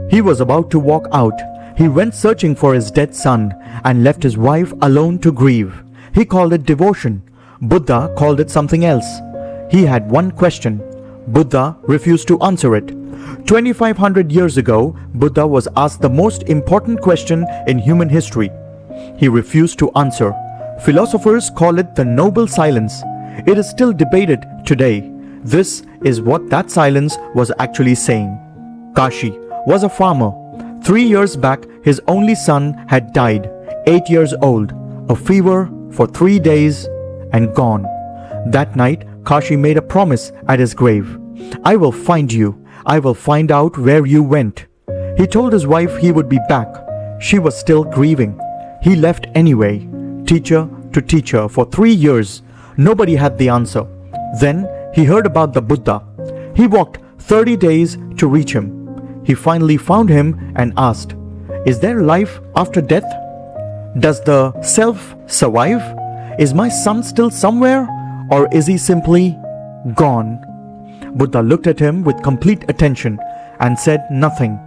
He was about to walk out. He went searching for his dead son and left his wife alone to grieve. He called it devotion. Buddha called it something else. He had one question. Buddha refused to answer it. 2500 years ago, Buddha was asked the most important question in human history. He refused to answer. Philosophers call it the noble silence. It is still debated today. This is what that silence was actually saying. Kashi was a farmer. 3 years back, his only son had died, 8 years old, a fever for 3 days and gone. That night, Kashi made a promise at his grave. I will find you. I will find out where you went. He told his wife he would be back. She was still grieving. He left anyway, teacher to teacher for 3 years. Nobody had the answer. Then he heard about the Buddha. He walked 30 days to reach him. He finally found him and asked, "Is there life after death? Does the self survive? Is my son still somewhere, or is he simply gone?" Buddha looked at him with complete attention and said nothing.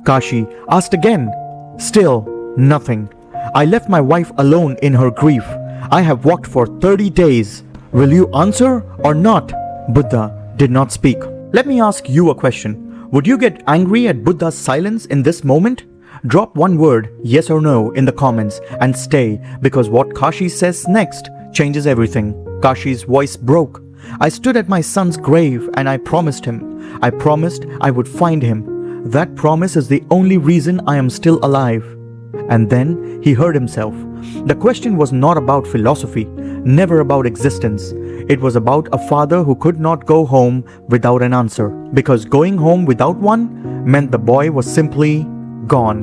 Kashi asked again. Still nothing. "I left my wife alone in her grief. I have walked for 30 days. Will you answer or not?" Buddha did not speak. Let me ask you a question. Would you get angry at Buddha's silence in this moment? Drop one word, yes or no, in the comments and stay, because what Kashi says next changes everything. Kashi's voice broke. "I stood at my son's grave and I promised him. I promised I would find him. That promise is the only reason I am still alive." And then he heard himself. The question was not about philosophy, never about existence. It was about a father who could not go home without an answer, because going home without one meant the boy was simply gone,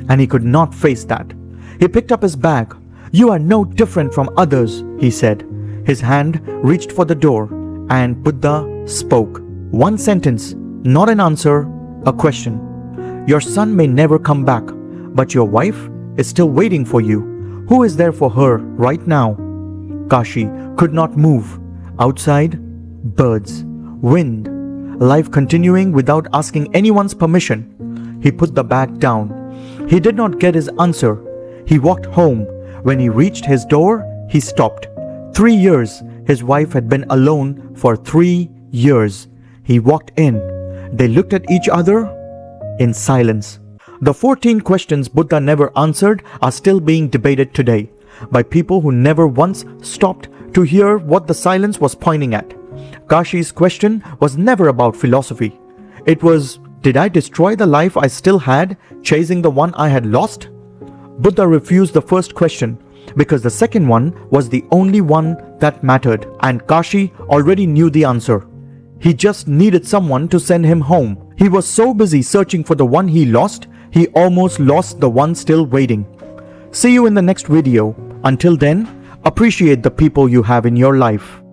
and he could not face that. He picked up his bag. "You are no different from others," he said. His hand reached for the door, and Buddha spoke. One sentence, not an answer, a question. "Your son may never come back, but your wife is still waiting for you. Who is there for her right now?" Kashi could not move. Outside, birds, wind, life continuing without asking anyone's permission. He put the bag down. He did not get his answer. He walked home. When he reached his door, he stopped. 3 years. His wife had been alone for 3 years. He walked in. They looked at each other in silence. The 14 questions Buddha never answered are still being debated today by people who never once stopped to hear what the silence was pointing at. Kashi's question was never about philosophy. It was, did I destroy the life I still had, chasing the one I had lost? Buddha refused the first question because the second one was the only one that mattered, and Kashi already knew the answer. He just needed someone to send him home. He was so busy searching for the one he lost, he almost lost the one still waiting. See you in the next video. Until then, appreciate the people you have in your life.